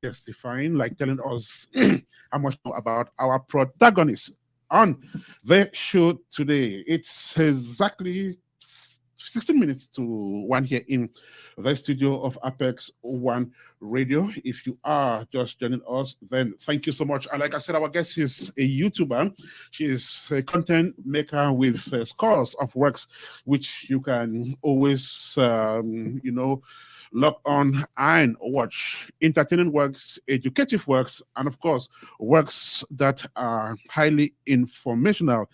testifying, like telling us how much more about our protagonist on the show today. It's exactly 16 minutes to 1 here in the studio of Apex One Radio. If you are just joining us, then thank you so much. And like I said, our guest is a YouTuber. She is a content maker with scores of works, which you can always, log on and watch. Entertaining works, educative works, and of course, works that are highly informational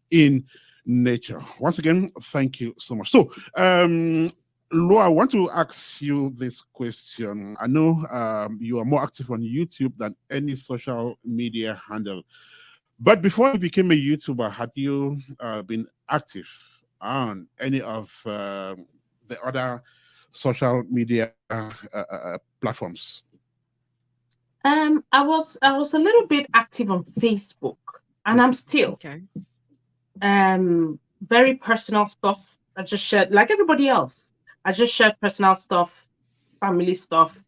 in nature. Once again, thank you so much. So, Lua, I want to ask you this question. I know you are more active on YouTube than any social media handle. But before you became a YouTuber, had you been active on any of the other social media platforms? I was a little bit active on Facebook, and I'm still. Okay. Very personal stuff. I just shared, like everybody else. I just shared personal stuff, family stuff.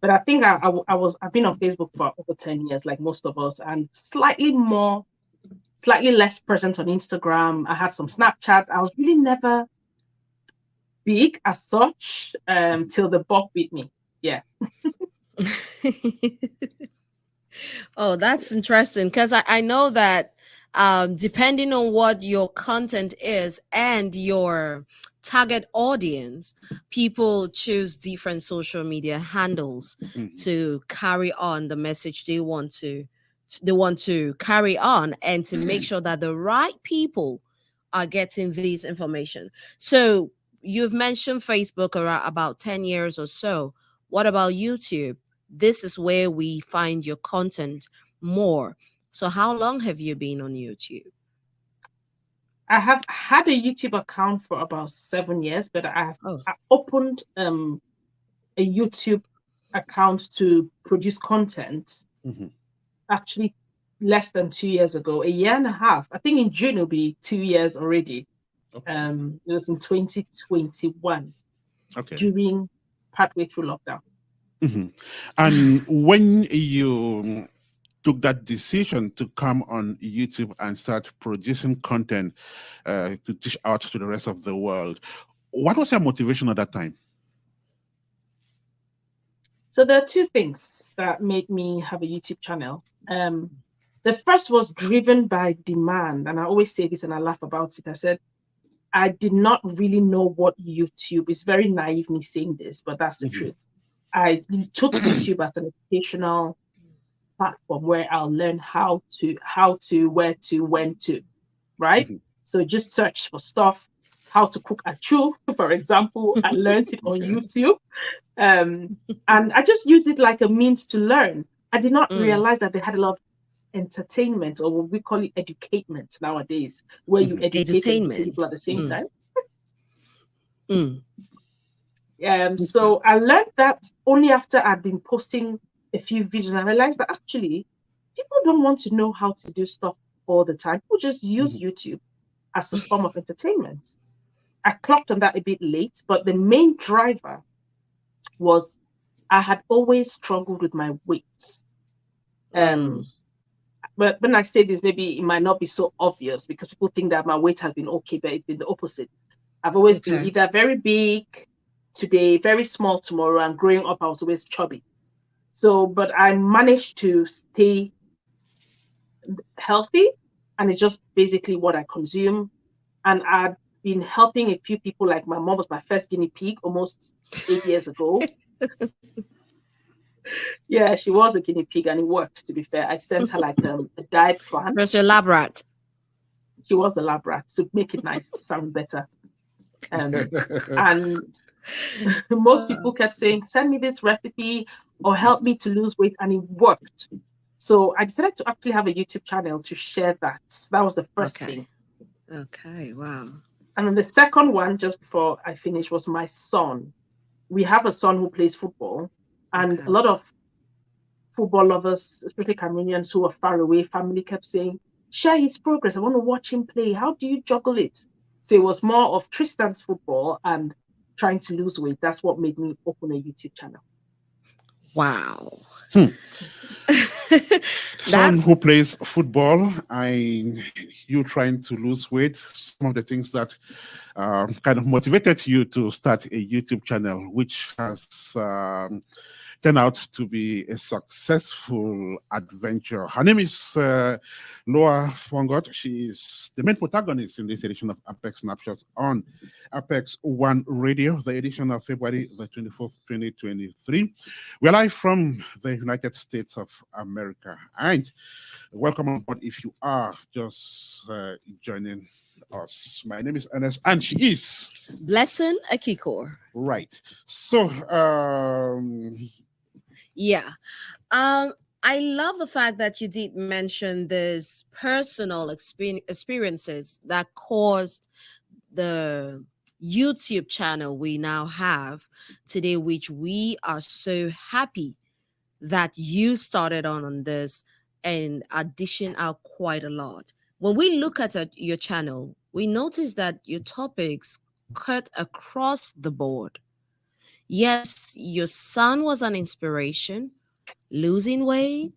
But I think I've been on Facebook for over 10 years, like most of us, and slightly less present on Instagram. I had some Snapchat. I was really never big as such till the bug beat me. Yeah. Oh, that's interesting because I know that depending on what your content is and your target audience, people choose different social media handles to carry on the message they want to carry on and to make sure that the right people are getting this information. So you've mentioned Facebook around about 10 years or so. What about YouTube? This is where we find your content more. So how long have you been on YouTube? I have had a YouTube account for about 7 years, but I Oh, opened a YouTube account to produce content actually less than 2 years ago, a year and a half. I think in June it'll be 2 years already. Okay. It was in 2021 Okay. during partway through lockdown. And when you took that decision to come on YouTube and start producing content to dish out to the rest of the world, what was your motivation at that time? So there are two things that made me have a YouTube channel. The first was driven by demand, and I always say this and I laugh about it. I said, I did not really know what YouTube is. Very naive me saying this, but that's the truth. I took YouTube as an educational platform where I'll learn how to, where to, when to, right? So just search for stuff, how to cook achu, for example. I learned it on YouTube. And I just used it like a means to learn. I did not realize that they had a lot of entertainment, or what we call it educatement nowadays, where you educate people at the same time. So I learned that only after I'd been posting a few videos, and I realized that actually people don't want to know how to do stuff all the time. People just use YouTube as a form of entertainment. I clocked on that a bit late, but the main driver was I had always struggled with my weight. But when I say this, maybe it might not be so obvious because people think that my weight has been okay, but it's been the opposite. I've always been either very big today, very small tomorrow, and growing up, I was always chubby. So, but I managed to stay healthy, and it's just basically what I consume. And I've been helping a few people, like my mom was my first guinea pig almost 8 years ago. Yeah, she was a guinea pig, and it worked, to be fair. I sent her like a diet plan. was your lab rat? She was the lab rat, to make it nice, sound better. And most people kept saying, send me this recipe or help me to lose weight, and it worked. So I decided to actually have a YouTube channel to share that. That was the first thing. Okay, wow. And then the second one, just before I finish, was my son. We have a son who plays football, and a lot of football lovers, especially Cameroonians who are far away, family kept saying, share his progress. I want to watch him play. How do you juggle it? So it was more of Tristan's football and trying to lose weight. That's what made me open a YouTube channel. Wow. Hmm. That Someone who plays football, you trying to lose weight, some of the things that kind of motivated you to start a YouTube channel, which has turned out to be a successful adventure. Her name is Lua Fongod. She is the main protagonist in this edition of Apex Snapshots on Apex One Radio, the edition of February the 24th, 2023. We're live from the United States of America. And welcome on board if you are just joining us. My name is Ernest, and she is Blessing Akiko. right. So, Yeah. I love the fact that you did mention this personal experiences that caused the YouTube channel we now have today, which we are so happy that you started on this and are dishing out quite a lot. When we look at your channel, we notice that your topics cut across the board. Yes, your son was an inspiration, losing weight,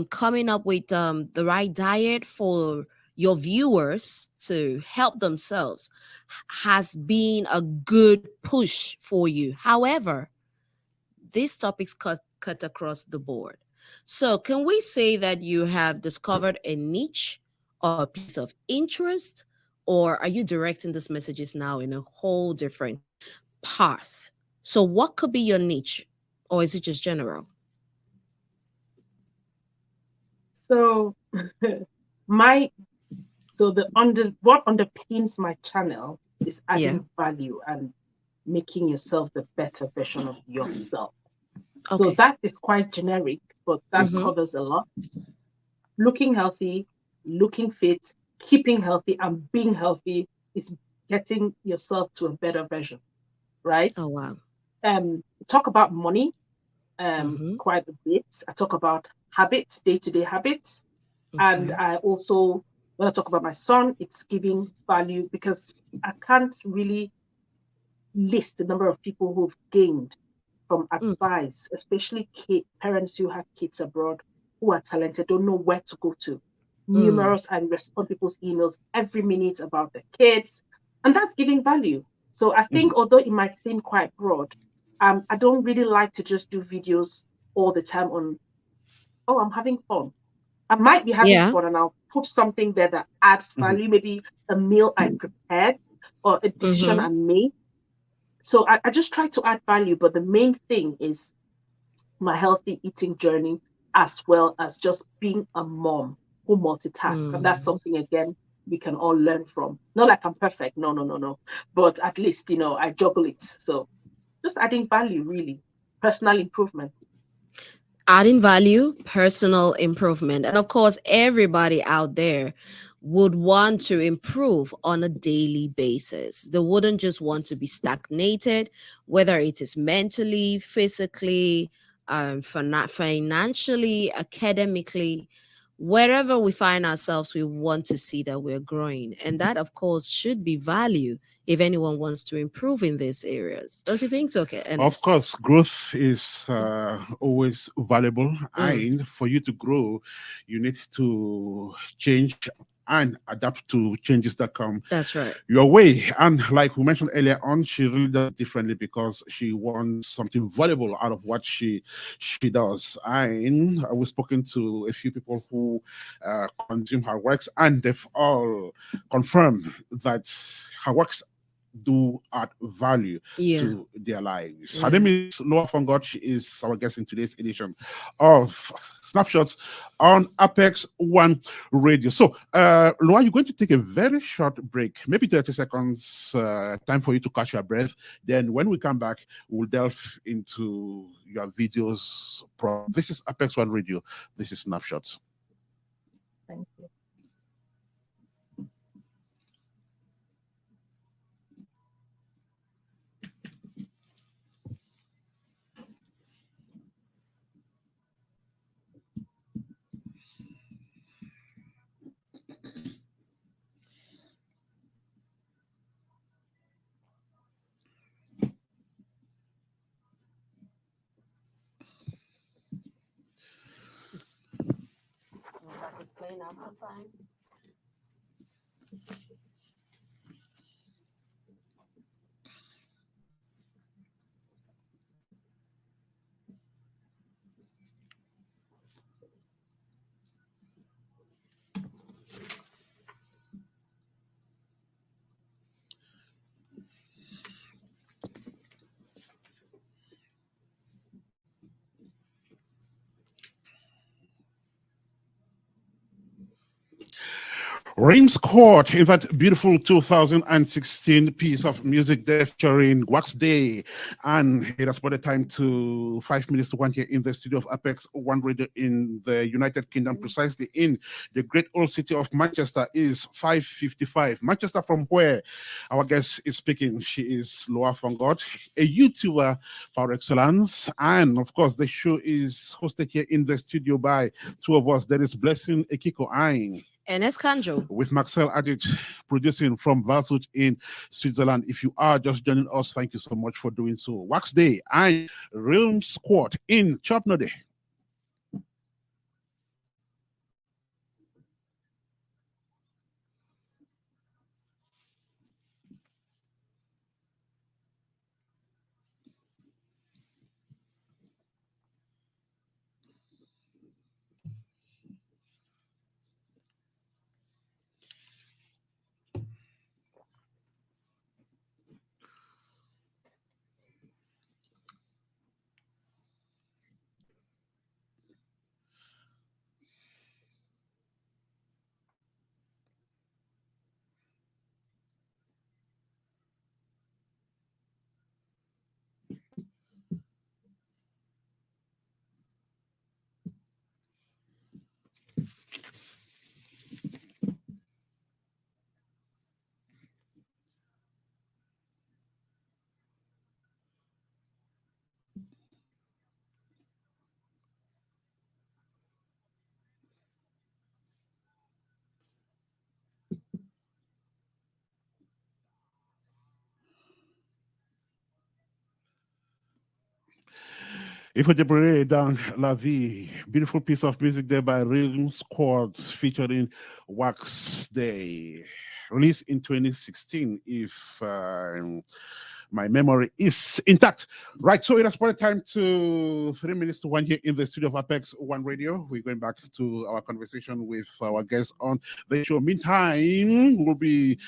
coming up with the right diet for your viewers to help themselves has been a good push for you. However, these topics cut across the board. So, can we say that you have discovered a niche or a piece of interest, or are you directing these messages now in a whole different path? So, what could be your niche, or is it just general? So my so the under what underpins my channel is Yeah. adding value and making yourself the better version of yourself. So Okay. that is quite generic, but that Mhm. covers a lot. Looking healthy, looking fit, keeping healthy, and being healthy is getting yourself to a better version, right? Oh wow. Talk about money Mhm. quite a bit. I talk about habits, day-to-day habits. And Okay. I also, when I talk about my son, it's giving value because I can't really list the number of people who've gained from Mm. advice, especially parents who have kids abroad who are talented, don't know where to go to. Mm. Numerous and respond people's emails every minute about their kids, and that's giving value. So I mhm, think, although it might seem quite broad, I don't really like to just do videos all the time on, oh, I'm having fun. I might be having Yeah. fun and I'll put something there that adds mhm, value, maybe a meal I prepared or a decision Mhm. I made. So I just try to add value, but the main thing is my healthy eating journey, as well as just being a mom who multitasks. And that's Mm. something, again, we can all learn from. Not like I'm perfect, no, no, no, no. But at least, I juggle it. So just adding value, really. Personal improvement. Adding value, personal improvement. And of course, everybody out there would want to improve on a daily basis. They wouldn't just want to be stagnated, whether it is mentally, physically, financially, academically. Wherever we find ourselves, we want to see that we're growing. And that, of course, should be value if anyone wants to improve in these areas. Don't you think so, okay, of Ernest? course, growth is always valuable. Mm, And for you to grow, you need to change and adapt to changes that come that's right. your way. And like we mentioned earlier on, she really does it differently because she wants something valuable out of what she does. And we've spoken to a few people who consume her works, and they've all confirmed that her works do add value Yeah. to their lives. Her Yeah. name is Lua Fongod. She is our guest in today's edition of Snapshots on Apex One Radio. So, Lua, you're going to take a very short break, maybe 30 seconds, time for you to catch your breath. Then, when we come back, we'll delve into your videos. This is Apex One Radio. This is Snapshots. Thank you. playing after time. Reims Court in that beautiful 2016 piece of music there featuring Wax Day. And it has brought the time to 5 minutes to 1 here in the studio of Apex One Radio in the United Kingdom, precisely in the great old city of Manchester. Is 5:55. Manchester, from where our guest is speaking. She is Lua Fongod, a YouTuber par excellence. And of course, the show is hosted here in the studio by two of us. There is Blessing Ekiko Aing And Escanjo. with Maxel Adit producing from Valsuch in Switzerland. If you are just joining us, thank you so much for doing so. Wax Day and Realm Squad in Chopnode. If Debre dans la vie, beautiful piece of music there by Realm Squad featuring Wax Day, released in 2016. If my memory is intact. Right, so it has brought time to 3 minutes to 1 here in the studio of Apex One Radio. We're going back to our conversation with our guests on the show. Meantime, we'll be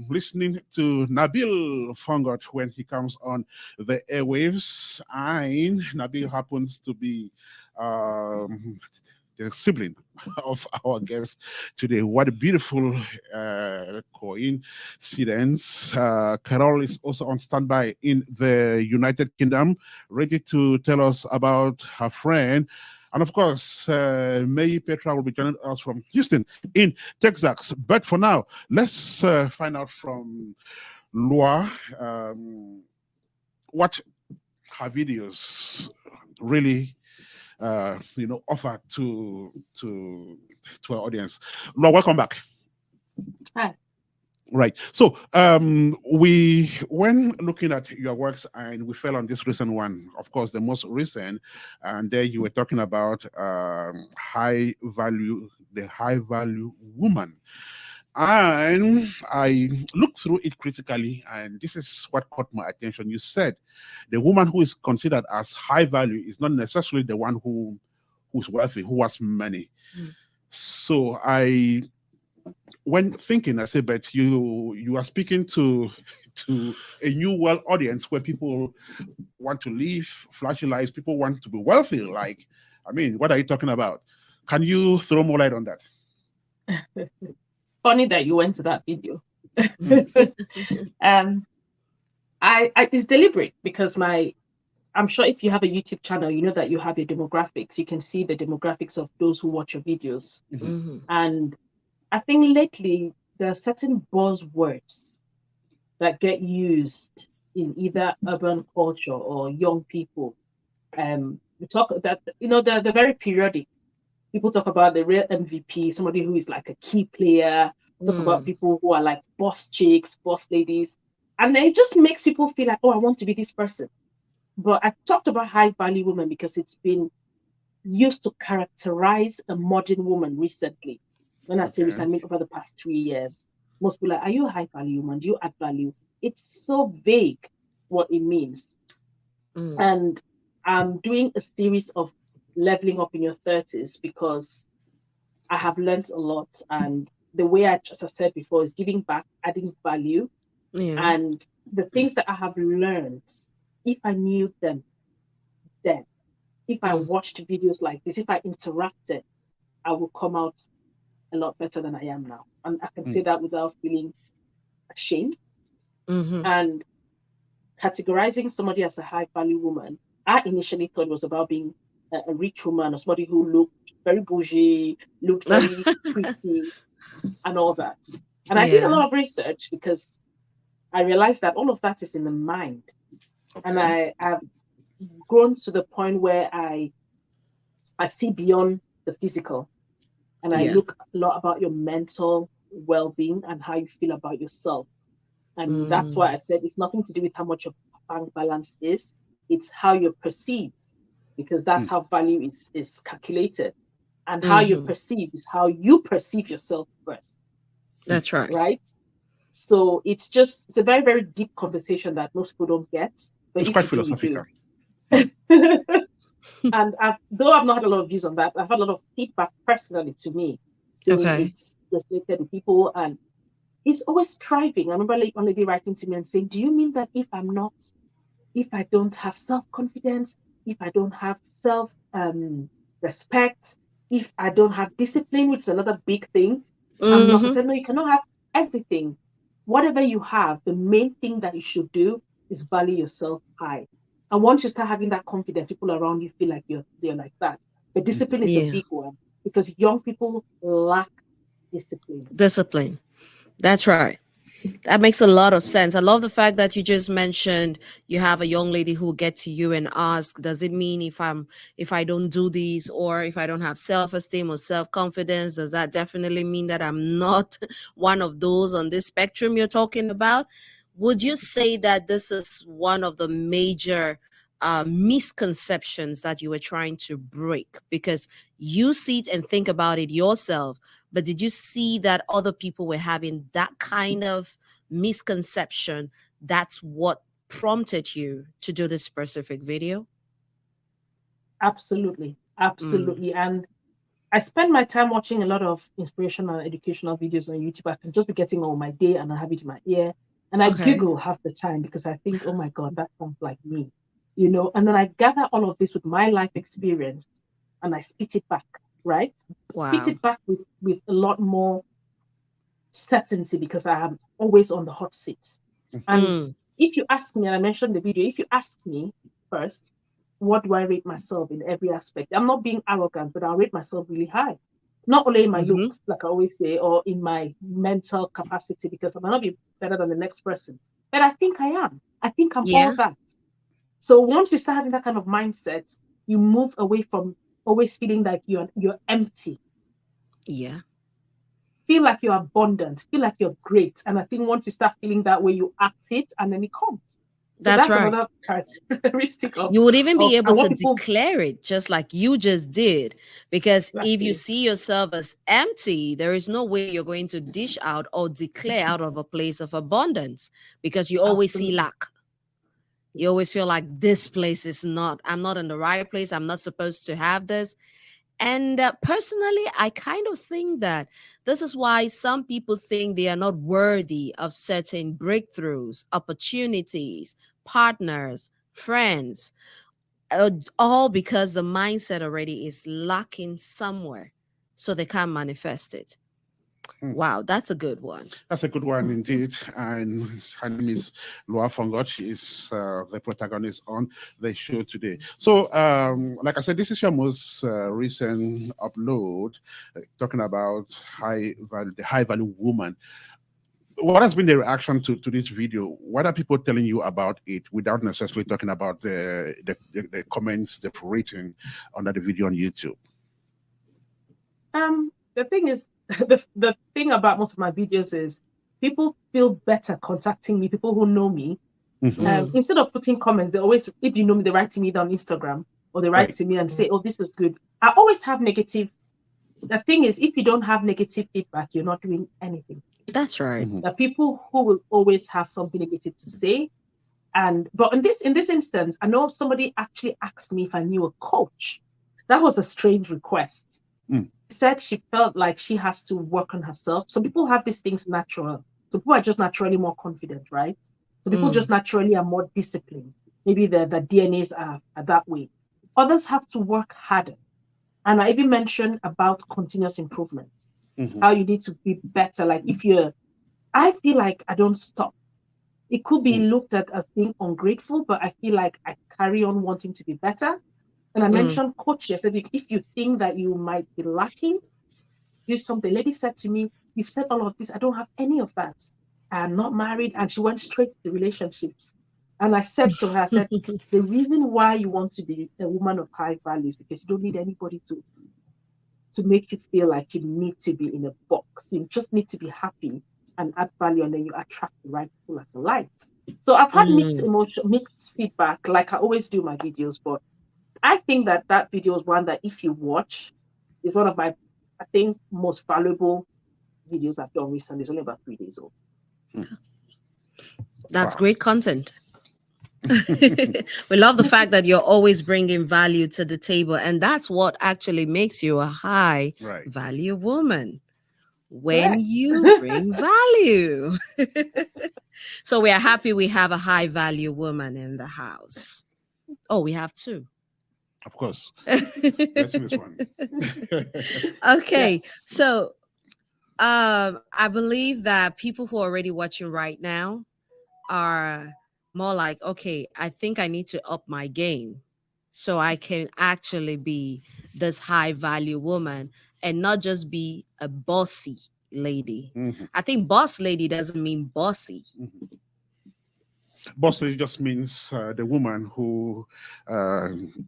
listening to Nabil Fongod when he comes on the airwaves. And Nabil happens to be the sibling of our guest today. What a beautiful coincidence. Carol is also on standby in the United Kingdom, ready to tell us about her friend. And of course, May Petra will be joining us from Houston in Texas. But for now, let's find out from Lua what her videos really offer to our audience. Lua, welcome back. Hi. Right. So we when looking at your works, and we fell on this recent one, of course, the most recent, and there you were talking about the high value woman. And I looked through it critically, and this is what caught my attention. You said the woman who is considered as high value is not necessarily the one who's wealthy, who has money. So when thinking, I said, but you are speaking to a new world audience where people want to live flashy lives, people want to be wealthy. Like, I mean, what are you talking about? Can you throw more light on that? Funny that you went to that video. It's deliberate because I'm sure if you have a YouTube channel, you know that you have your demographics. You can see the demographics of those who watch your videos. Mm-hmm. And I think lately there are certain buzzwords that get used in either urban culture or young people. We talk that, they're very periodic. People talk about the real MVP, somebody who is like a key player. Talk about people who are like boss chicks, boss ladies. And then it just makes people feel like, oh, I want to be this person. But I talked about high value women because it's been used to characterize a modern woman recently. When I say Okay. recently, I mean over the past 3 years. Most people are like, are you a high value woman? Do you add value? It's so vague what it means. And I'm doing a series of leveling up in your 30s because I have learned a lot. And the way as I said before, is giving back, adding value. Yeah. And the things that I have learned, if I knew them then, if I watched videos like this, if I interacted, I would come out a lot better than I am now. And I can say that without feeling ashamed. And categorizing somebody as a high value woman, I initially thought it was about being a rich woman or somebody who looked very bougie, looked very pretty, and all that. And I did a Yeah. lot of research because I realized that all of that is in the mind. Okay. And I have grown to the point where I see beyond the physical, and I Yeah. look a lot about your mental well-being and how you feel about yourself. And that's why I said it's nothing to do with how much your bank balance is. It's how you're perceived, because that's how value is calculated. And how you're perceived is how you perceive yourself first. That's right. Right? So it's a very, very deep conversation that most people don't get. But It's if quite you do, you philosophical. do. And though I've not had a lot of views on that, I've had a lot of feedback personally to me saying it's reflected with people and it's always striving. I remember one lady writing to me and saying, do you mean that if I don't have self-confidence, if I don't have self-respect, if I don't have discipline, which is another big thing, I'm not. I said, no, you cannot have everything. Whatever you have, the main thing that you should do is value yourself high. And once you start having that confidence, people around you feel like they're like that. But discipline is a big one because young people lack discipline. Discipline. That's right. That makes a lot of sense. I love the fact that you just mentioned you have a young lady who will get to you and ask, does it mean if I don't do these, or if I don't have self-esteem or self-confidence, does that definitely mean that I'm not one of those on this spectrum you're talking about? Would you say that this is one of the major misconceptions that you were trying to break? Because you see it and think about it yourself, but did you see that other people were having that kind of misconception? That's what prompted you to do this specific video? Absolutely. And I spend my time watching a lot of inspirational and educational videos on YouTube. I can just be getting all my day and I have it in my ear. And I Google half the time because I think, oh my God, that sounds like me. And then I gather all of this with my life experience and I spit it back, right? Wow. Spit it back with a lot more certainty because I am always on the hot seat. And if you ask me, and I mentioned the video, if you ask me first, what do I rate myself in every aspect? I'm not being arrogant, but I'll rate myself really high. Not only in my looks, like I always say, or in my mental capacity, because I might not be better than the next person. But I think I am. I think I'm all that. So once you start having that kind of mindset, you move away from always feeling like you're empty. Yeah. Feel like you're abundant. Feel like you're great. And I think once you start feeling that way, you act it, and then it comes. That's right. Another characteristic of you would even be able to people declare it just like you just did, because if you see yourself as empty, there is no way you're going to dish out or declare out of a place of abundance, because you always see lack. You always feel like this place is I'm not in the right place. I'm not supposed to have this. And personally, I kind of think that this is why some people think they are not worthy of certain breakthroughs, opportunities, partners, friends, all because the mindset already is lacking somewhere, so they can't manifest it. Wow, that's a good one. That's a good one indeed. And her name is Lua Fongod. She is the protagonist on the show today. So, like I said, this is your most recent upload, talking about the high value woman. What has been the reaction to this video? What are people telling you about it without necessarily talking about the comments they've written under the video on YouTube? The thing is, the thing about most of my videos is people feel better contacting me, people who know me. Instead of putting comments, they always, if you know me, they write to me on Instagram, or they write to me and say, oh, this was good. I always have negative. The thing is, if you don't have negative feedback, you're not doing anything. That's right. Mhm. There are people who will always have something negative to say. But in this instance, I know somebody actually asked me if I knew a coach. That was a strange request. Mm. She said she felt like she has to work on herself. Some people have these things natural. Some people are just naturally more confident, right? Some people just naturally are more disciplined. Maybe the DNAs are that way. Others have to work harder. And I even mentioned about continuous improvement, Mhm. how you need to be better. Like I feel like I don't stop. It could be looked at as being ungrateful, but I feel like I carry on wanting to be better. And I mentioned coaching. I said, if you think that you might be lacking, do something. The lady said to me, you've said all of this. I don't have any of that. I'm not married. And she went straight to the relationships. And I said to her, I said, the reason why you want to be a woman of high values, because you don't need anybody to make you feel like you need to be in a box. You just need to be happy and add value, and then you attract the right people like the light. So I've had mixed feedback, like I always do my videos, but I think that video is one that if you watch, is one of my, I think, most valuable videos I've done recently. It's only about 3 days old. That's Wow. great content. We love the fact that you're always bringing value to the table, and that's what actually makes you a high Right. value woman. When Correct. you bring value. So we are happy we have a high value woman in the house. Oh, we have two. Of course. Let's miss one. Okay, Yes. so I believe that people who are already watching right now are more like, okay, I think I need to up my game so I can actually be this high value woman and not just be a bossy lady. Mhm. I think boss lady doesn't mean bossy. Boss lady just means the woman who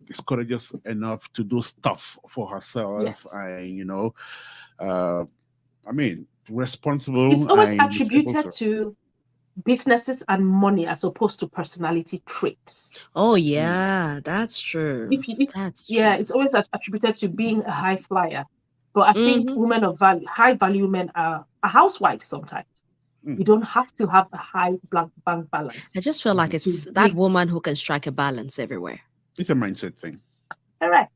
is courageous enough to do stuff for herself. Yes. I mean, responsible. It's always and is able attributed to businesses and money as opposed to personality traits. Oh yeah, that's true. That's true. Yeah, it's always attributed to being a high flyer. But I think women of value, high value women are a housewife sometimes. You don't have to have a high bank balance. I just feel like it's that woman who can strike a balance everywhere. It's a mindset thing. Correct.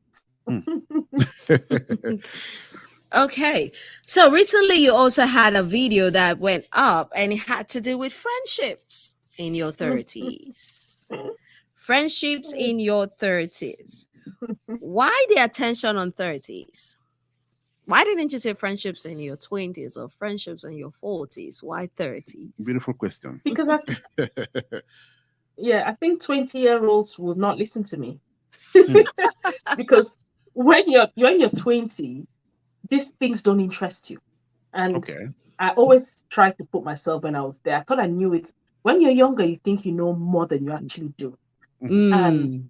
Okay, so recently you also had a video that went up and it had to do with friendships in your 30s. Friendships in your 30s. Why the attention on 30s? Why didn't you say friendships in your 20s or friendships in your 40s? Why 30s? Beautiful question. Because I think 20-year-olds will not listen to me. Because when you're 20, these things don't interest you. And I always try to put myself when I was there. I thought I knew it. When you're younger, you think you know more than you actually do. And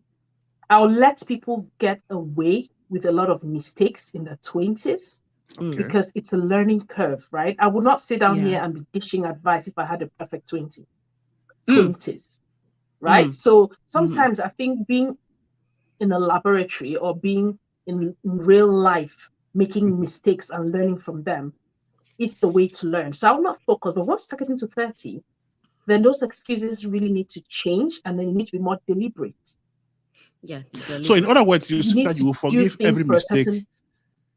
I'll let people get away with a lot of mistakes in their 20s because it's a learning curve, right? I would not sit down here and be dishing advice if I had a perfect 20s, right? So sometimes I think being in a laboratory or being in real life, making mistakes and learning from them is the way to learn. So I will not focus, but once you get into 30, then those excuses really need to change, and then you need to be more deliberate. Yeah. So in other words, you said that you will forgive every mistake. Certain...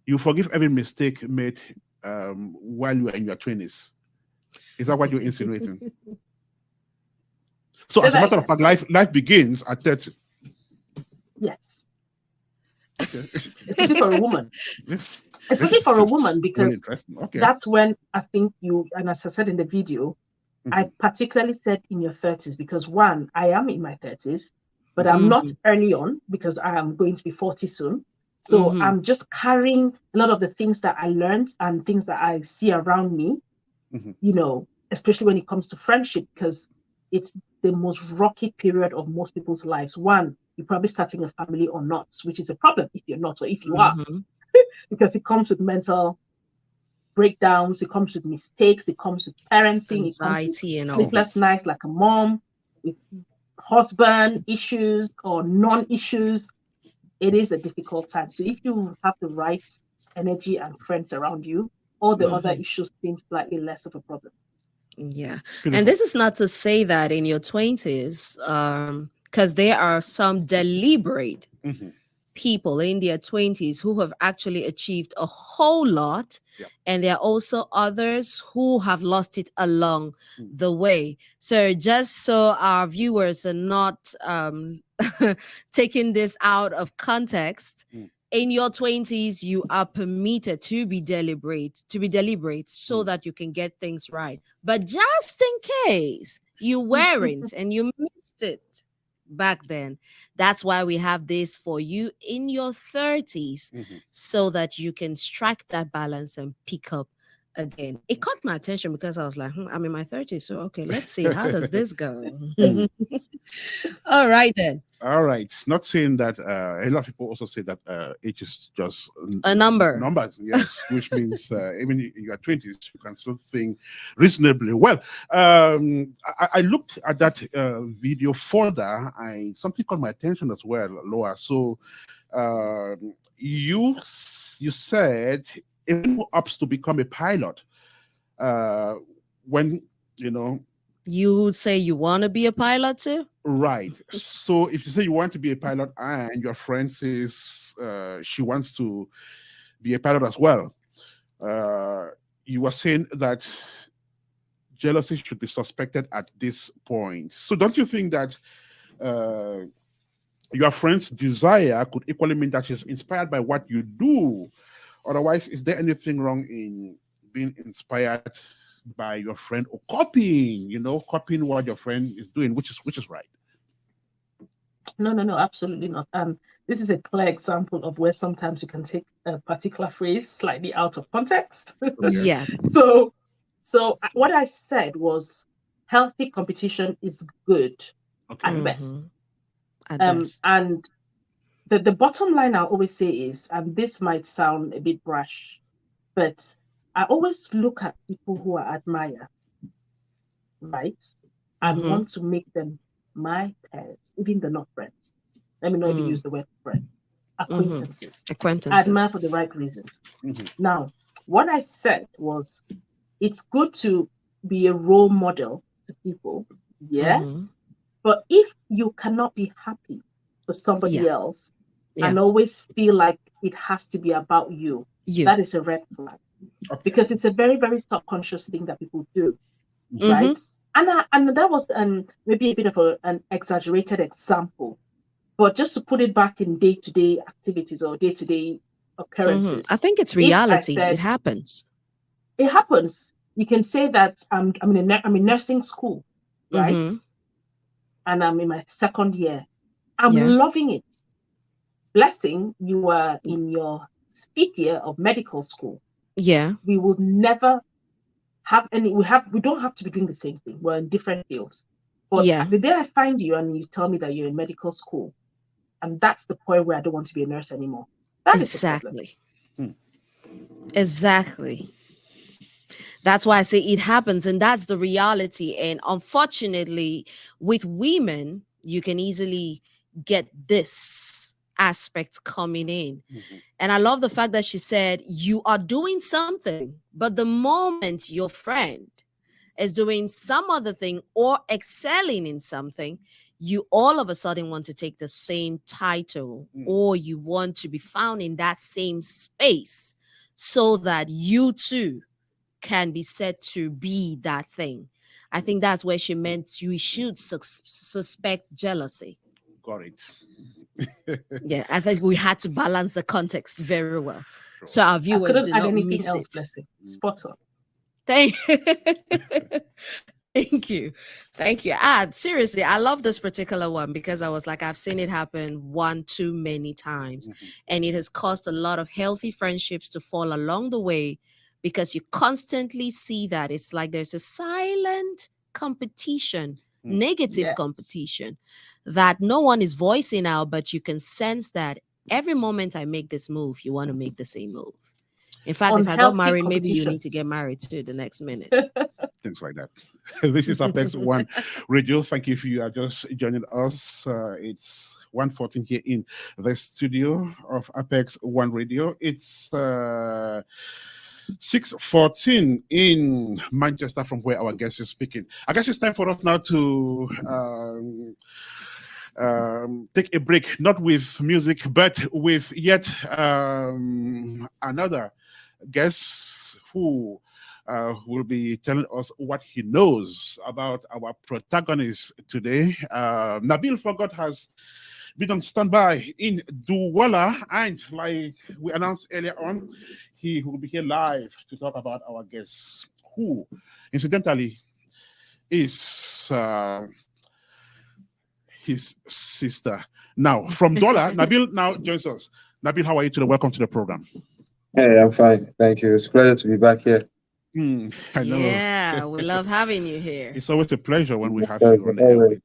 You forgive every mistake made while you are in your 20s. Is that what you're insinuating? So as a matter of fact, life begins at 30. Yes. Okay. Especially for a woman. Especially for a woman, because that's when I think you, and as I said in the video, I particularly said in your 30s, because one, I am in my 30s, but I'm not early on because I am going to be 40 soon. So I'm just carrying a lot of the things that I learned and things that I see around me, especially when it comes to friendship, because it's the most rocky period of most people's lives. One, you're probably starting a family or not, which is a problem if you're not, or if you are, because it comes with mental breakdowns, it comes with mistakes, it comes with parenting, anxiety, it comes with sleepless nights like a mom, with husband issues or non-issues. it is a difficult time. So if you have the right energy and friends around you, all the other issues seem slightly less of a problem. Yeah. Beautiful. And this is not to say that in your 20s, because there are some deliberate people in their 20s who have actually achieved a whole lot. Yep. And there are also others who have lost it along the way. So just so our viewers are not taking this out of context, in your 20s, you are permitted to be deliberate so that you can get things right. But just in case you weren't and you missed it back then, that's why we have this for you in your 30s, so that you can strike that balance and pick up again. It caught my attention because I was like, I'm in my 30s, so okay, let's see, how does this go? All right then. All right. Not saying that a lot of people also say that age is just A number. Numbers, yes, which means even in your 20s, you can still think reasonably well. I looked at that video further. Something caught my attention as well, Lua. So you said anyone who opts to become a pilot, when you would say you want to be a pilot too? Right. So if you say you want to be a pilot and your friend says she wants to be a pilot as well, you were saying that jealousy should be suspected at this point. So don't you think that your friend's desire could equally mean that she's inspired by what you do? Otherwise, is there anything wrong in being inspired by your friend or copying what your friend is doing, which is right? No, absolutely not. This is a clear example of where sometimes you can take a particular phrase slightly out of context. Yeah. So what I said was healthy competition is good at best. At best. And the bottom line I always say is, and this might sound a bit brash, but I always look at people who I admire, right? And want to make them my pets, even they're not friends. Let me not even use the word friend. Acquaintances. I admire for the right reasons. Now, what I said was, it's good to be a role model to people, yes, but if you cannot be happy for somebody else and always feel like it has to be about you, that is a red flag. Because it's a very, very subconscious thing that people do, right? And that was maybe a bit of an exaggerated example, but just to put it back in day-to-day activities or day-to-day occurrences. I think it's reality. It happens. It happens. You can say that I'm in nursing school, right? And I'm in my second year. I'm loving it. Blessing, you are in your fifth year of medical school. Yeah. We will never have any, we don't have to be doing the same thing. We're in different fields. But the day I find you and you tell me that you're in medical school, and that's the point where I don't want to be a nurse anymore. That is the problem. Exactly. That's why I say it happens, and that's the reality. And unfortunately, with women, you can easily get this aspect coming in. And I love the fact that she said you are doing something, but the moment your friend is doing some other thing or excelling in something, you all of a sudden want to take the same title, or you want to be found in that same space so that you too can be said to be that thing. I think that's where she meant you should suspect jealousy. Got it. Yeah, I think we had to balance the context very well, so our viewers do not miss it. Blessing. Spot on. Thank you. Seriously, I love this particular one because I was like, I've seen it happen one too many times, and it has caused a lot of healthy friendships to fall along the way, because you constantly see that it's like there's a silent competition, negative competition that no one is voicing out, but you can sense that every moment I make this move, you want to make the same move. In fact, if I got married, maybe you need to get married too the next minute. Things like that. This is Apex One Radio. Thank you if you are just joining us. It's 1:14 here in the studio of Apex One Radio. It's 6:14 in Manchester from where our guest is speaking. I guess it's time for us now to take a break, not with music, but with yet another guest who will be telling us what he knows about our protagonist today. Nabil Fongod has been on standby in Douala, and like we announced earlier on, he will be here live to talk about our guest, who incidentally is his sister. Now, from Douala, Nabil now joins us. Nabil, how are you today? Welcome to the program. Hey, I'm fine. Thank you. It's a pleasure to be back here. I know. Yeah, we love having you here. It's always a pleasure when we have you on the airway.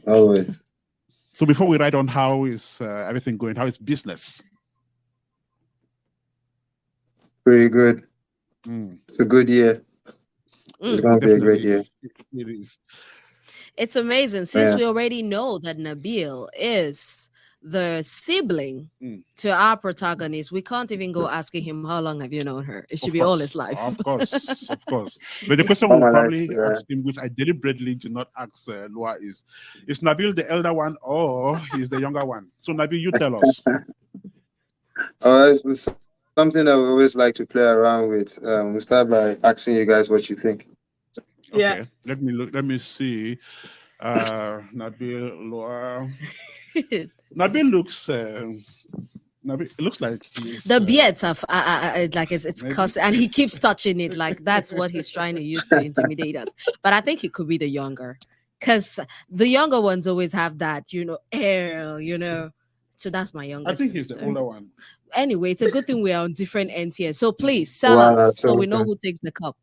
Always. So before we write on, how is everything going? How is business? Pretty good. It's a good year. It's going to be a great year. It is. It's amazing since we already know that Nabil is the sibling to our protagonist. We can't even go asking him how long have you known her. It should be all his life. Of course, of course. But the question we'll probably ask him, which I deliberately do not ask Lua, is Nabil the elder one or he's the younger one? So Nabil, you tell us. It's something that we always like to play around with. We'll start by asking you guys what you think. Okay, Yeah. let me look. Let me see. Nabil, Lua. Nabil looks. Nabil, it looks like the beards have like it's cuss, and he keeps touching it like that's what he's trying to use to intimidate us. But I think it could be the younger, because the younger ones always have that, air, So that's my younger. I think sister. He's the older one. Anyway, it's a good thing we are on different ends here. So please tell us so we know who takes the cup.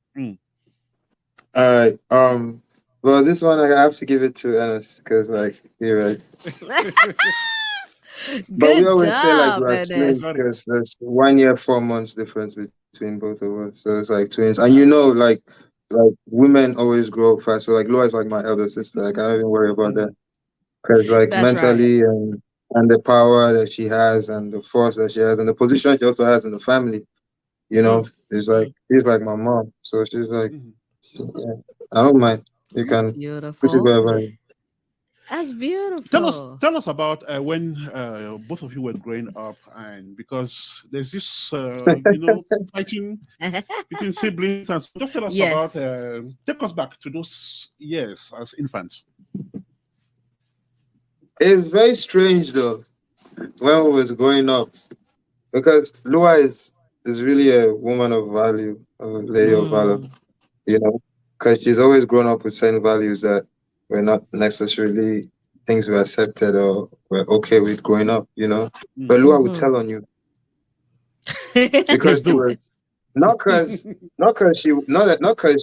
All right. Well, this one I have to give it to Ennis because, you're right. But we always say we're twins because there's 1 year, 4 months difference between both of us. So it's like twins, and like women always grow fast. So Laura is like my elder sister. I don't even worry about that because mentally and the power that she has and the force that she has and the position she also has in the family, it's like she's like my mom. So she's like. Yeah, I don't mind. You can push it wherever. That's beautiful. Tell us about when both of you were growing up, and because there's this fighting between siblings, and so just tell us about. Take us back to those years as infants. It's very strange though when we was growing up, because Lua is really a woman of value, a lady of valor. Because she's always grown up with certain values that were not necessarily things we accepted or were okay with growing up, But Lua would tell on you because she was not because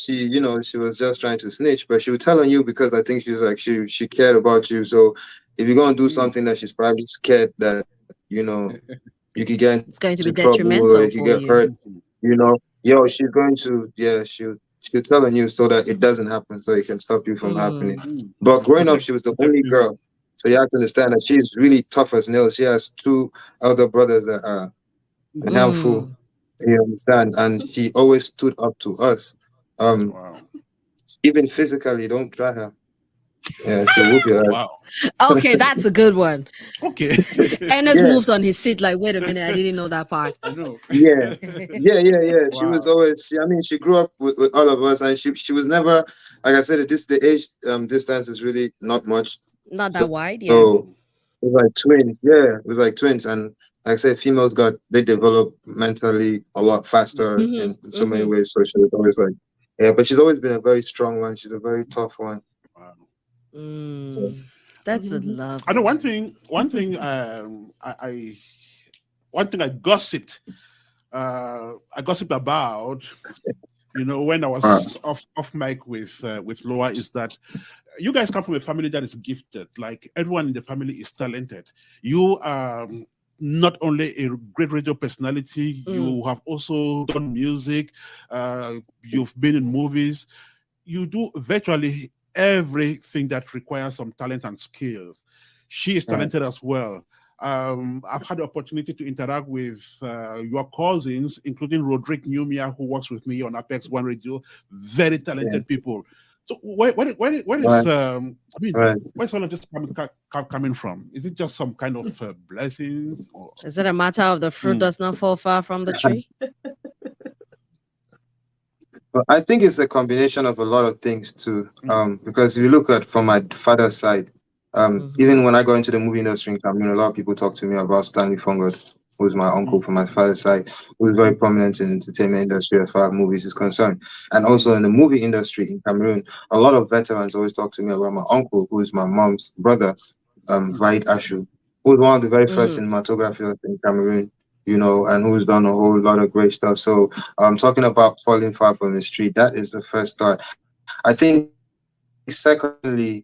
she she was just trying to snitch, but she would tell on you because I think she's like she cared about you. So if you're gonna do something that she's probably scared that you could get it's going to be trouble detrimental or you could get hurt, she's going to she'll tell on you so that it doesn't happen, so it can stop you from happening. But growing up, she was the only girl. So you have to understand that she's really tough as nails. She has 2 elder brothers that are a handful. You understand? And she always stood up to us. Even physically, don't try her. Yeah, she'll whoop your ass. Wow. Okay, that's a good one. Okay. Ernest moved on his seat like, wait a minute, I didn't know that part. I know. Yeah. Wow. She was always, she grew up with all of us, and she was never, like I said, the age distance is really not much. Not that wide, yeah. So it was like twins, it was like twins. And like I said, females they develop mentally a lot faster in so many ways. So she was always but she's always been a very strong one. She's a very tough one. Wow. That's a love. I know one thing I gossiped about, when I was off mic with Lua, is that you guys come from a family that is gifted. Like everyone in the family is talented. You are not only a great radio personality, you have also done music, you've been in movies, you do virtually everything that requires some talent and skills. She is talented as well. I've had the opportunity to interact with your cousins, including Roderick Numia, who works with me on Apex One Radio. Very talented people. So where is I mean, where's all of this coming from? Is it just some kind of blessing? Or? Is it a matter of the fruit does not fall far from the tree? But I think it's a combination of a lot of things too. Because if you look at from my father's side, even when I go into the movie industry in Cameroon, a lot of people talk to me about Stanley Fongod, who's my uncle from my father's side, who is very prominent in the entertainment industry as far as movies is concerned. And also in the movie industry in Cameroon, a lot of veterans always talk to me about my uncle, who is my mom's brother, Vaid Ashu, who was one of the very first cinematographers in Cameroon, you know, and who's done a whole lot of great stuff. So talking about falling far from the street, that is the first thought. I think secondly,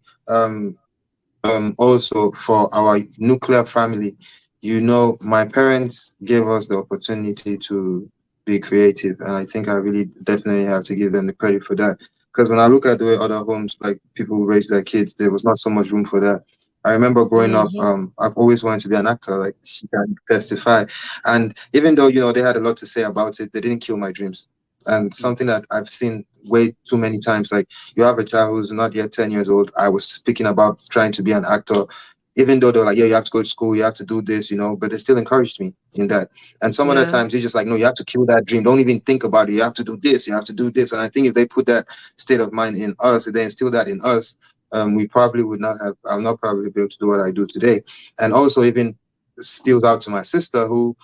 also for our nuclear family, you know, my parents gave us the opportunity to be creative, and I think I really definitely have to give them the credit for that. Because when I look at the way other homes, like people raise their kids, there was not so much room for that. I remember growing up, I've always wanted to be an actor, like she can testify. And even though, you know, they had a lot to say about it, they didn't kill my dreams. And something that I've seen way too many times, like you have a child who's not yet 10 years old. I was speaking about trying to be an actor, even though they're like, yeah, you have to go to school, you have to do this, you know, but they still encouraged me in that. And some other times they're just like, no, you have to kill that dream. Don't even think about it. You have to do this, you have to do this. And I think if they put that state of mind in us, if they instill that in us, we probably would not have, I'll not probably be able to do what I do today. And also even spills out to my sister who,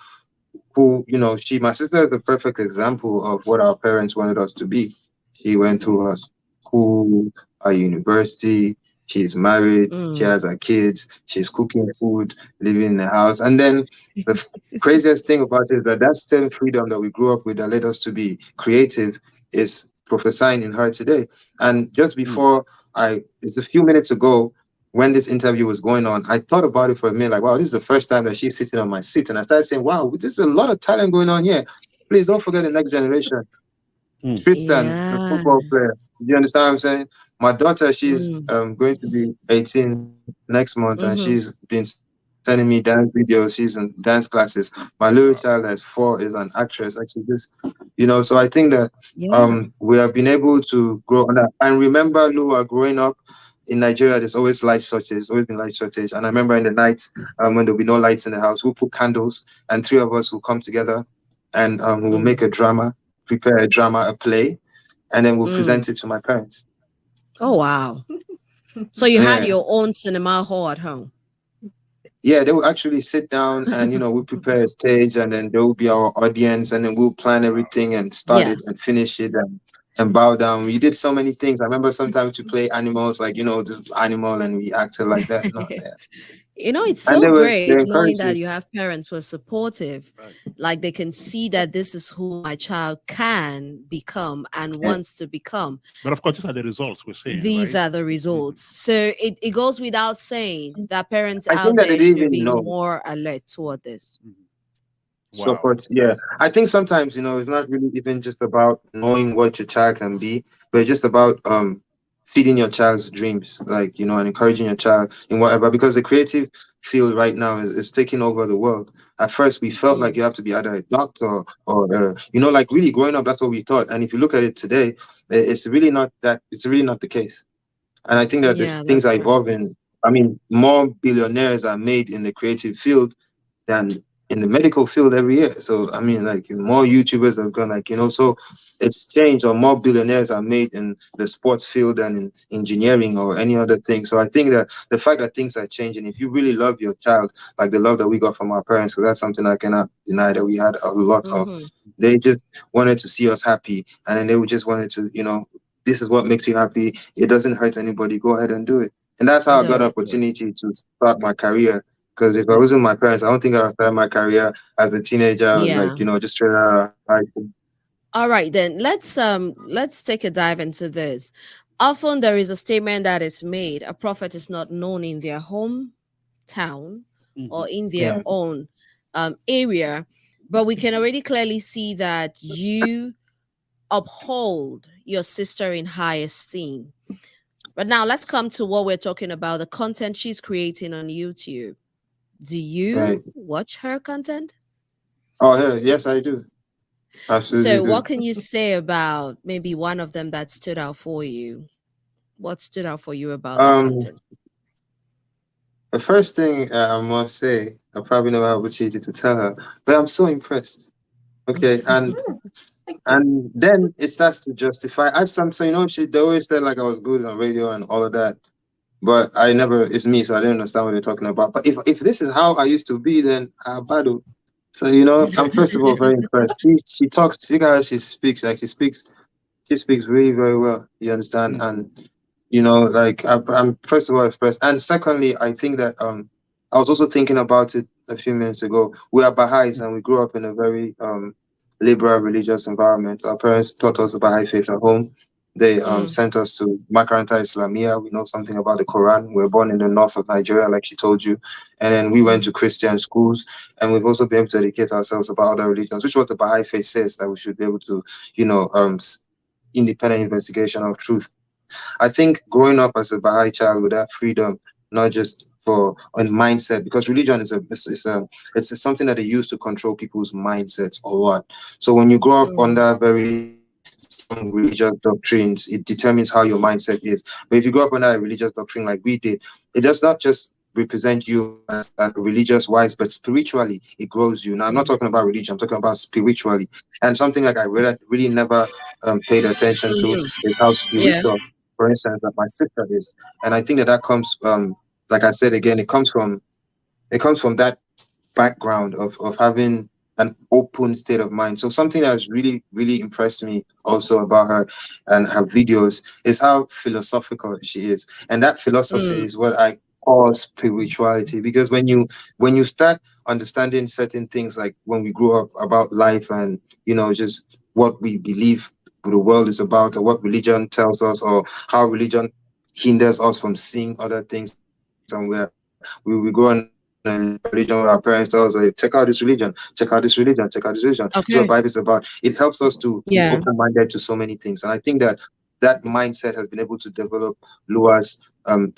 you know, my sister is a perfect example of what our parents wanted us to be. She went to a school, a university, she's married, she has her kids, she's cooking food, living in the house. And then the craziest thing about it is that same freedom that we grew up with that led us to be creative is prophesying in her today. And just before it's a few minutes ago, when this interview was going on, I thought about it for a minute, like, wow, this is the first time that she's sitting on my seat. And I started saying, wow, there's a lot of talent going on here. Please don't forget the next generation. Tristan, the football player. Do you understand what I'm saying? My daughter, she's going to be 18 next month, and she's been sending me dance videos. She's in dance classes. My little child that's 4 is an actress. Actually, just, you know, so I think that we have been able to grow on that. And remember, Lua, growing up, in Nigeria, there's always light shortage. There's always been light shortage. And I remember in the nights when there'll be no lights in the house, we'll put candles and 3 of us will come together and we will make a drama, prepare a drama, a play, and then we'll present it to my parents. Oh, wow. So you had your own cinema hall at home? Yeah, they will actually sit down and, you know, we'll prepare a stage and then there will be our audience and then we'll plan everything and start it and finish it and bow down. We did so many things. I remember sometimes we play animals, like, you know, this animal, and we acted like that. You know, it's so great knowing that you have parents who are supportive, like they can see that this is who my child can become and wants to become. But of course, these are the results we're seeing. These are the results. So it goes without saying that parents out there should be more alert toward this. Support, I think sometimes, you know, it's not really even just about knowing what your child can be, but it's just about feeding your child's dreams, like, you know, and encouraging your child in whatever, because the creative field right now is taking over the world. At first we felt like you have to be either a doctor or you know, like really growing up, that's what we thought. And if you look at it today, it's really not the case. And I think that things are evolving. I mean, more billionaires are made in the creative field than in the medical field every year. So I mean, like, more YouTubers have gone, like, you know, so it's changed, or more billionaires are made in the sports field than in engineering or any other thing. So I think that the fact that things are changing, if you really love your child, like the love that we got from our parents, because that's something I cannot deny that we had a lot of. They just wanted to see us happy, and then they would just wanted to, you know, this is what makes you happy. It doesn't hurt anybody. Go ahead and do it. And that's how I got the opportunity to start my career. Because if I wasn't my parents, I don't think I'd have started my career as a teenager. I was like, you know, just straight out of high school. All right, then let's take a dive into this. Often there is a statement that is made: a prophet is not known in their hometown or in their own area, but we can already clearly see that you uphold your sister in high esteem. But now let's come to what we're talking about, the content she's creating on YouTube. Do you watch her content? Oh, yeah, yes, I do. Absolutely So do. what can you say about maybe one of them that stood out for you? What stood out for you about that Um, content? the first thing I must say, I probably never have opportunity to tell her, but I'm so impressed. Okay, and then it starts to justify. As some say, they always said like I was good on radio and all of that, but I never. It's me, so I didn't understand what they're talking about. But if this is how I used to be, then Badu. So I'm first of all very impressed. She talks. See how she speaks. Like she speaks really very well. You understand? And like I'm first of all impressed. And secondly, I think that I was also thinking about it a few minutes ago. We are Baha'is and we grew up in a very liberal religious environment. Our parents taught us the Baha'i faith at home. They sent us to Makaranta Islamia. We know something about the Quran. We're born in the north of Nigeria, like she told you. And then we went to Christian schools. And we've also been able to educate ourselves about other religions, which is what the Baha'i faith says, that we should be able to, independent investigation of truth. I think growing up as a Baha'i child with that freedom, not just for on mindset, because religion is it's something that they use to control people's mindsets or what. So when you grow up under very strong religious doctrines, it determines how your mindset is. But if you grow up under a religious doctrine like we did, it does not just represent you as religious wise, but spiritually it grows you. Now I'm not talking about religion, I'm talking about spiritually. And something like I really never paid attention to is how Yeah. spiritual, for instance, that my sister is. And I think that comes like I said again, it comes from that background of having an open state of mind. So something that has really, really impressed me also about her and her videos is how philosophical she is. And that philosophy is what I call spirituality. Because when you start understanding certain things, like when we grow up about life and just what we believe the world is about, or what religion tells us, or how religion hinders us from seeing other things, somewhere we go on a religion where our parents tell us, hey, check out this religion, check out this religion, check out this religion. Okay. So the Bible is about, it helps us to be open-minded to so many things. And I think that mindset has been able to develop Lua's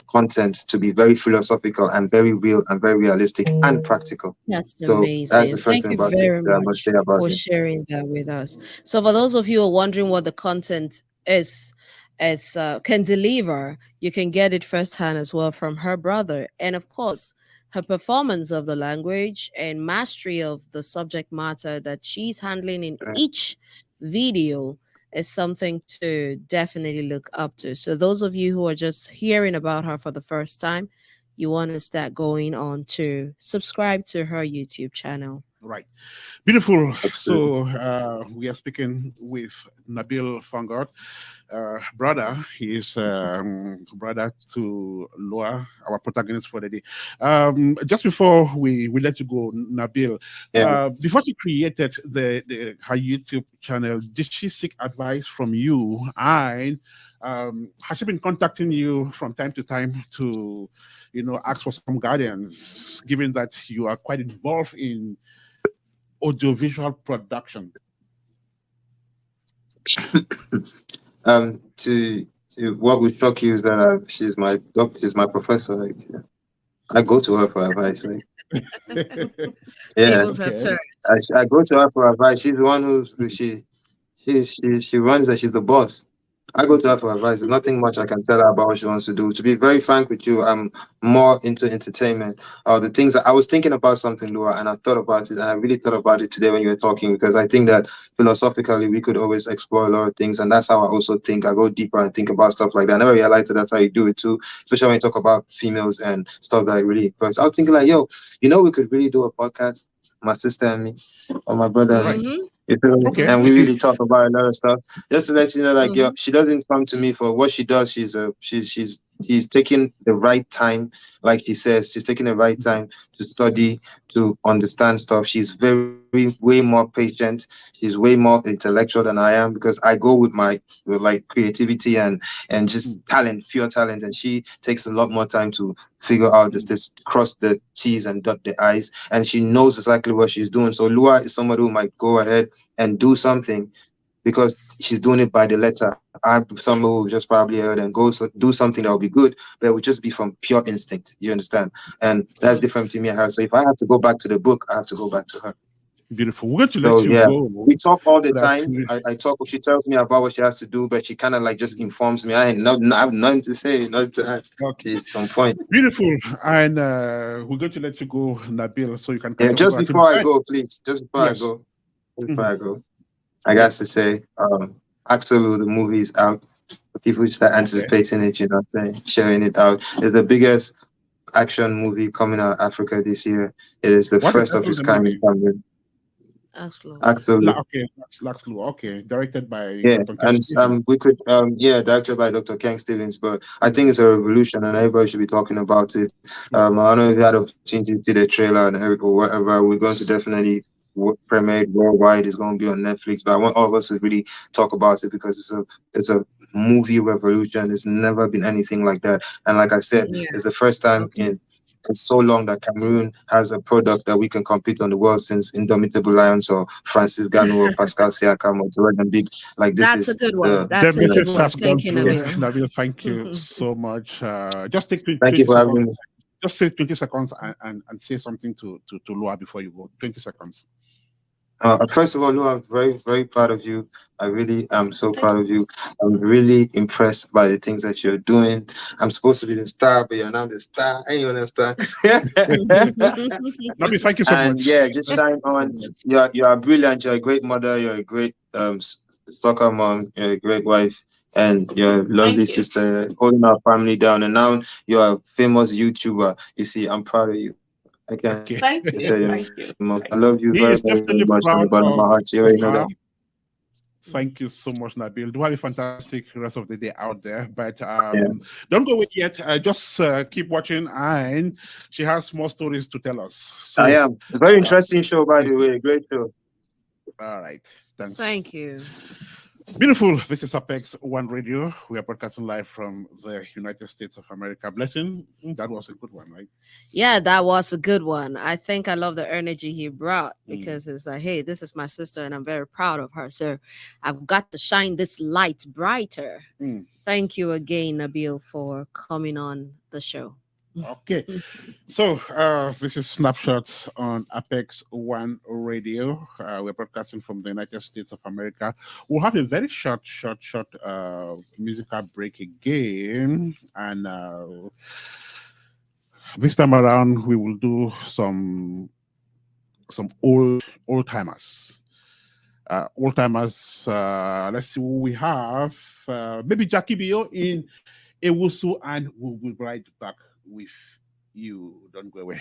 content to be very philosophical and very real and very realistic and practical. That's So amazing. that's the first Thank thing you about it very that I must much say about for it. sharing that with us. So, for those of you who are wondering what the content is, as can deliver, you can get it firsthand as well from her brother, and of course, her performance of the language and mastery of the subject matter that she's handling in each video is something to definitely look up to. So, those of you who are just hearing about her for the first time, you want to start going on to subscribe to her YouTube channel. Right. Beautiful. So we are speaking with Nabil Fongod, brother. He is brother to Lua, our protagonist for the day. Just before we let you go, Nabil, before she created her YouTube channel, did she seek advice from you? And has she been contacting you from time to time to, ask for some guidance, given that you are quite involved in audiovisual production? To what would shock you is that she's my professor. Like, I go to her for advice. Like, Tables have turned. I go to her for advice. She's the one who she runs and she's the boss. I go to her for advice. There's nothing much I can tell her about what she wants to do. To be very frank with you, I'm more into entertainment. The things that I was thinking about something, Lua, and I thought about it, and I really thought about it today when you were talking, because I think that philosophically we could always explore a lot of things, and that's how I also think. I go deeper and think about stuff like that. I never realized that that's how you do it too, especially when you talk about females and stuff that I really first. I was thinking like, yo, we could really do a podcast, my sister and me, or my brother. Mm-hmm. Okay. And we really talk about a lot of stuff. Just to let you know, like, she doesn't come to me for what she does. She's taking the right time, like he says. She's taking the right time to study, to understand stuff. She's way more patient. She's way more intellectual than I am, because I go with creativity and just talent, pure talent, and she takes a lot more time to figure out this cross the T's and dot the I's, and she knows exactly what she's doing. So Lua is somebody who might go ahead and do something because she's doing it by the letter. Someone who just probably heard and go do something that will be good, but it would just be from pure instinct. You understand? And that's different to me and her. So if I have to go back to the book, I have to go back to her. Beautiful. We're going to let you go. We talk all the time. I talk. She tells me about what she has to do, but she kind of like just informs me. I have nothing to say, nothing to add. Okay, some point. Beautiful. And we're going to let you go, Nabil, so you can. Yeah, just before I go, please. Just before I go. I got to say, Axel, the movie is out. People start anticipating it. You know, what I'm saying, sharing it out. It's the biggest action movie coming out of Africa this year. It is the first of its kind in Cameroon. Absolutely. Okay, directed by directed by Dr. Ken Stevens. But I think it's a revolution, and everybody should be talking about it. I don't know if you had the opportunity to see the trailer and or whatever. We're going to definitely premiere it worldwide. It's going to be on Netflix. But I want all of us to really talk about it because it's a movie revolution. There's never been anything like that, and like I said, it's the first time in so long that Cameroon has a product that we can compete on the world since Indomitable Lions or Francis Ngannou or Pascal Siakam or Jordan Big. Like this That's a good one. That's a good one. Thank you, Nabil. Thank you so much. Just take 20 Thank you for seconds. having me. Just say 20 seconds and say something to Lua before you go. 20 seconds. First of all, Lou, I'm very, very proud of you. I really am so proud of you. I'm really impressed by the things that you're doing. I'm supposed to be the star, but you're not the star. And you understand? Nabil, thank you so much. Yeah, just shine on. You're brilliant. You're a great mother. You're a great soccer mom. You're a great wife. And your lovely sister holding our family down. And now you're a famous YouTuber. You see, I'm proud of you. Thank you. I love you very, very much from the bottom of my heart. You already know that. Thank you so much, Nabil. Do have a fantastic rest of the day out there. But don't go away yet. Just keep watching, and she has more stories to tell us. So, I am. A very interesting show, by the way. Great show. All right. Thanks. Thank you. Beautiful. This is Apex One Radio. We are broadcasting live from the United States of America. Blessing, that was a good one, right? Yeah, that was a good one. I think I love the energy he brought because it's like, hey, this is my sister and I'm very proud of her. So I've got to shine this light brighter. Thank you again, Nabil, for coming on the show. Okay, so this is Snapshot on Apex One Radio. We're broadcasting from the United States of America. We'll have a very short musical break again, and this time around we will do some old timers. Let's see who we have. Maybe Jackie Bio in Ewusu, and we'll be right back with you. Don't go away.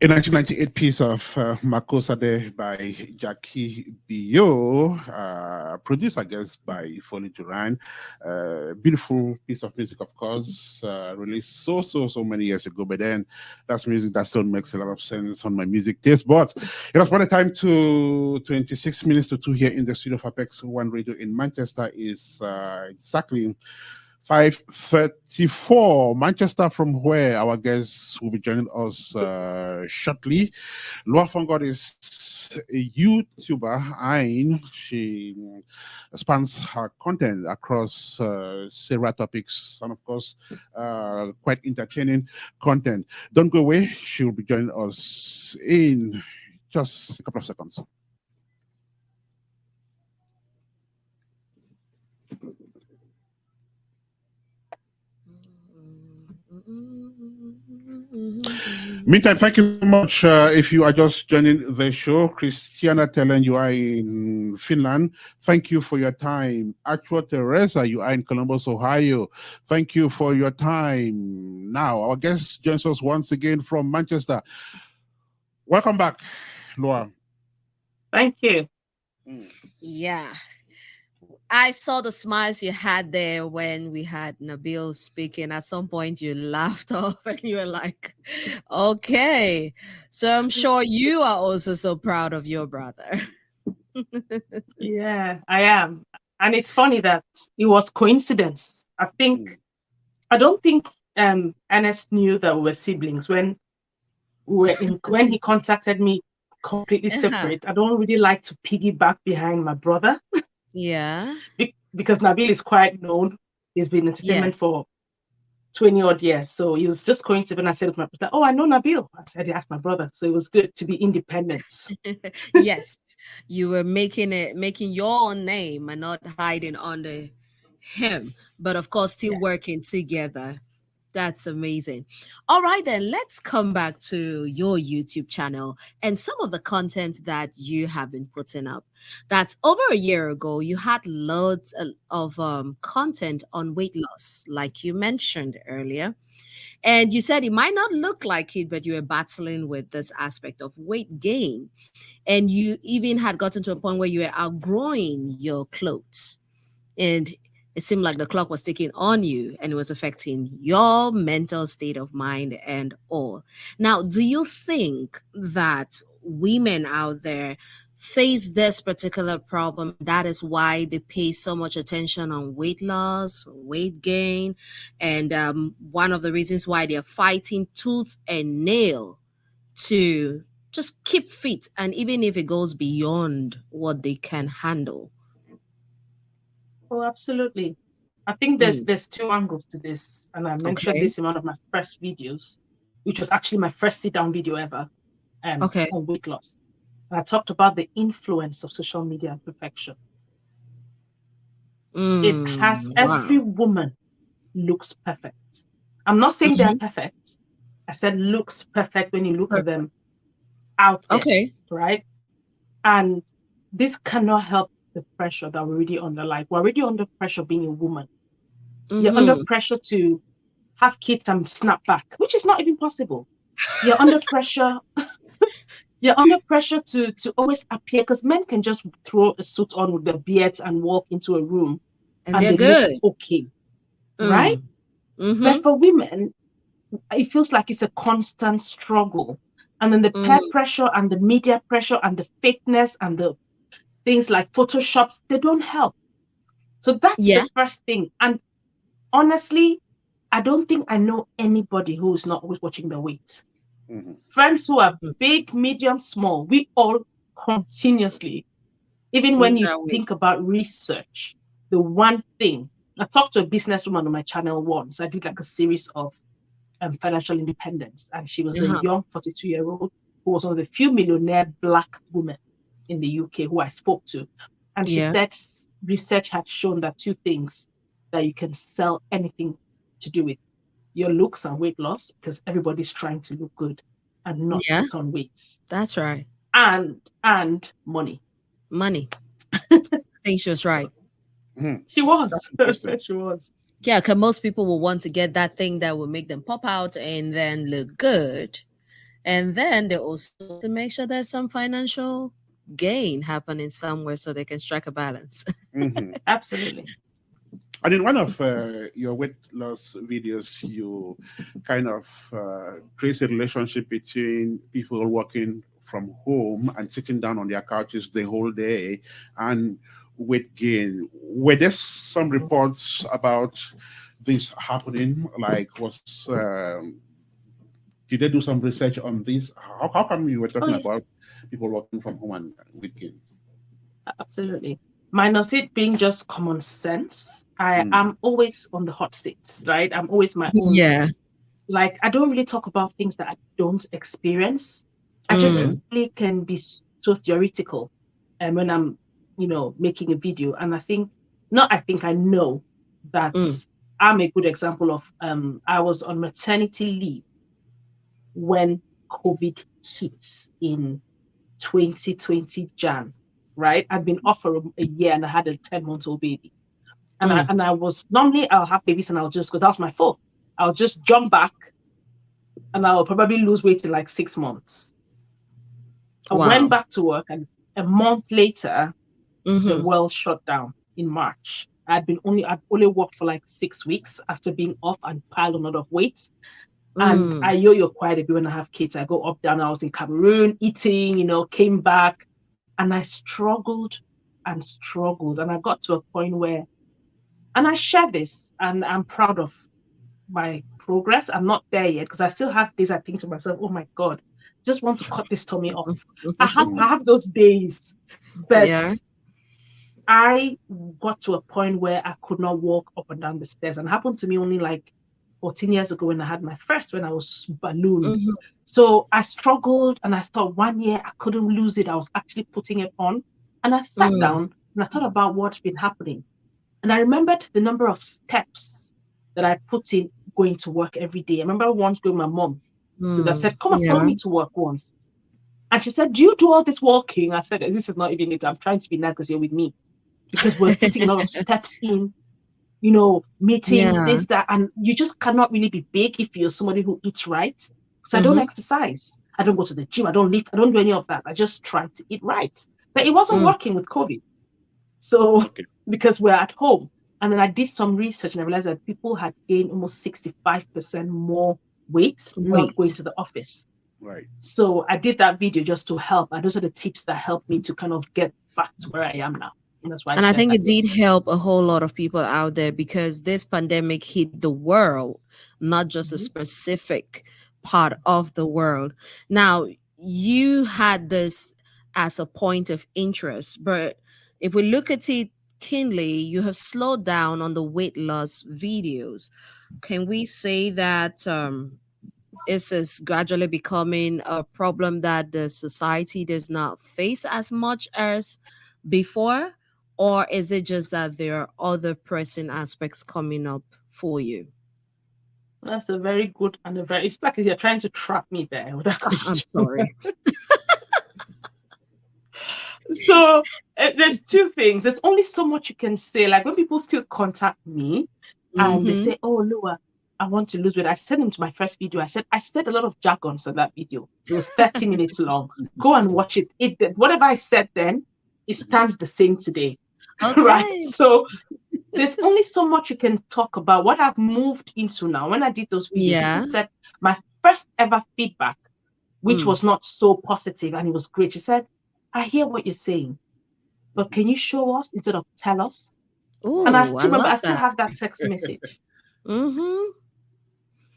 A 1998 piece of Makosade by Jackie Bio, produced, I guess, by Foley Duran. Beautiful piece of music, of course, released so many years ago. But then that's music that still makes a lot of sense on my music taste. But it was one time to 26 minutes to 2 here in the studio of Apex One Radio in Manchester. Is exactly 5:34 Manchester, from where our guests will be joining us shortly. Lua Fongod is a YouTuber, and she spans her content across several topics and, of course, quite entertaining content. Don't go away. She will be joining us in just a couple of seconds. Meantime, thank you so much. If you are just joining the show, Christiana Tellen, you are in Finland. Thank you for your time. Achua Teresa, you are in Columbus, Ohio. Thank you for your time. Now, our guest joins us once again from Manchester. Welcome back, Lua. Thank you. Yeah. I saw the smiles you had there when we had Nabil speaking. At some point, you laughed off and you were like, okay. So I'm sure you are also so proud of your brother. Yeah, I am. And it's funny that it was coincidence. I don't think Ernest knew that we were siblings when when he contacted me completely separate. I don't really like to piggyback behind my brother. Yeah. Because Nabil is quite known. He's been in entertainment for 20 odd years. So it was just coincident. I said to my brother, oh, I know Nabil. I said, he asked my brother. So it was good to be independent. Yes. You were making your own name and not hiding under him, but of course, still working together. That's amazing. All right, then let's come back to your YouTube channel and some of the content that you have been putting up. That's over a year ago. You had loads of content on weight loss, like you mentioned earlier. And you said it might not look like it, but you were battling with this aspect of weight gain. And you even had gotten to a point where you were outgrowing your clothes. And it seemed like the clock was ticking on you and it was affecting your mental state of mind and all. Now, do you think that women out there face this particular problem? That is why they pay so much attention on weight loss, weight gain, and one of the reasons why they're fighting tooth and nail to just keep fit, and even if it goes beyond what they can handle. Oh, absolutely. I think there's two angles to this, and I mentioned this in one of my first videos, which was actually my first sit-down video ever on weight loss. And I talked about the influence of social media and perfection. It has every woman looks perfect. I'm not saying they're perfect. I said looks perfect when you look at them out there, right? And this cannot help the pressure that we're already under. Like, we're already under pressure being a woman. You're under pressure to have kids and snap back, which is not even possible. You're under pressure. You're under pressure to always appear, because men can just throw a suit on with their beards and walk into a room and they good. Look okay, right? But for women, it feels like it's a constant struggle. And then the peer pressure and the media pressure and the fakeness and the things like Photoshops, they don't help. So that's the first thing. And honestly, I don't think I know anybody who is not always watching their weight. Friends who are big, medium, small, we all continuously, even when you think about research, the one thing, I talked to a businesswoman on my channel once. I did like a series of financial independence, and she was a young 42-year-old who was one of the few millionaire Black women in the UK who I spoke to. And she said research had shown that two things that you can sell anything to do with: your looks and weight loss, because everybody's trying to look good and not put on weight. That's right. And money. Money. I think she was right. She was. She was. Yeah, because most people will want to get that thing that will make them pop out and then look good. And then they also want to make sure there's some financial gain happening somewhere so they can strike a balance. Absolutely. And in one of your weight loss videos, you kind of trace a relationship between people working from home and sitting down on their couches the whole day and weight gain. Were there some reports about this happening? Like, did they do some research on this? How come you were talking about people working from home and with kids? Absolutely. Minus it being just common sense, I am always on the hot seats, right? I'm always my own. Yeah. Like, I don't really talk about things that I don't experience. I just really can be so theoretical. And when I'm, making a video, and I know that I'm a good example of, I was on maternity leave when COVID hit in 2020 Jan, right? I'd been off for a year and I had a 10-month-old baby. And I was, normally I'll have babies and because that was my fault. I'll just jump back and I'll probably lose weight in like 6 months. I went back to work, and a month later, the world shut down in March. I'd only worked for like 6 weeks after being off and piled a lot of weight. And I yo-yo quite a bit when I have kids. I go up, down. I was in Cameroon eating, came back, and I struggled. And I got to a point where, and I share this, and I'm proud of my progress. I'm not there yet because I still have days I think to myself, oh my God, just want to cut this tummy off. I have those days, but I got to a point where I could not walk up and down the stairs, and it happened to me only like 14 years ago when I had my first, when I was ballooned. So I struggled, and I thought 1 year I couldn't lose it. I was actually putting it on, and I sat down and I thought about what's been happening. And I remembered the number of steps that I put in going to work every day. I remember once going with my mom. So that said, come and follow me to work once. And she said, do you do all this walking? I said, this is not even it. I'm trying to be nice because you're with me. Because we're putting a lot of steps in, meetings, this, that. And you just cannot really be big if you're somebody who eats right. Because I don't exercise. I don't go to the gym. I don't lift. I don't do any of that. I just try to eat right. But it wasn't working with COVID. So, because we're at home. And then I did some research and I realized that people had gained almost 65% more weight not going to the office. Right. So I did that video just to help. And those are the tips that helped me to kind of get back to where I am now. And that's why. And I think it did help a whole lot of people out there, because this pandemic hit the world, not just a specific part of the world. Now, you had this as a point of interest, but if we look at it keenly, you have slowed down on the weight loss videos. Can we say that this is gradually becoming a problem that the society does not face as much as before? Or is it just that there are other pressing aspects coming up for you? That's a very good and it's like you're trying to trap me there with that question. I'm sorry. So there's two things. There's only so much you can say. Like when people still contact me and they say, oh, Lua, I want to lose weight. I said into my first video, I said a lot of jargons on that video. It was 30 minutes long. Go and watch it. Whatever I said then, it stands the same today. Okay. Right. So there's only so much you can talk about. What I've moved into now, when I did those videos, people said my first ever feedback, which was not so positive, and it was great. She said, I hear what you're saying, but can you show us instead of tell us? Ooh, and I still have that text message.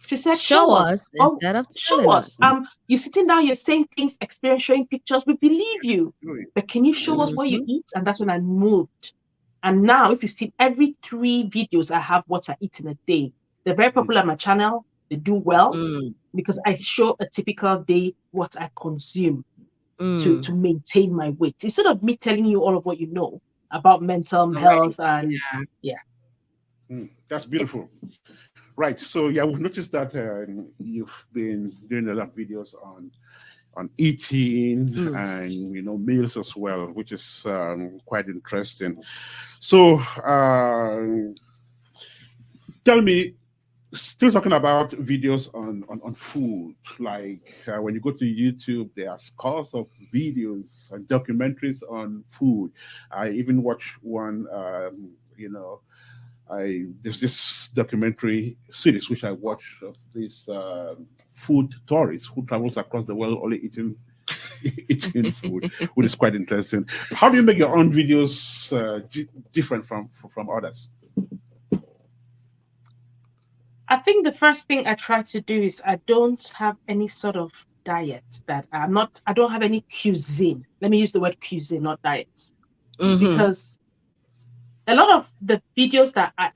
She said, show us instead of telling us. You're sitting down, you're saying things, experience, showing pictures. We believe you, but can you show us what you eat? And that's when I moved. And now, if you see every 3 videos, I have what I eat in a day. They're very popular on my channel. They do well because I show a typical day what I consume to maintain my weight. Instead of me telling you all of what you know about mental health and that's beautiful. Right. So we've noticed that you've been doing a lot of videos on eating and meals as well, which is quite interesting. So tell me, still talking about videos on food, like when you go to YouTube, there are scores of videos and documentaries on food. I even watched one, there's this documentary series which I watched of this food tourist who travels across the world only eating food, which is quite interesting. How do you make your own videos different from others? I think the first thing I try to do is I don't have any sort of diet that I don't have any cuisine. Let me use the word cuisine, not diets. Mhm. Because a lot of the videos that I've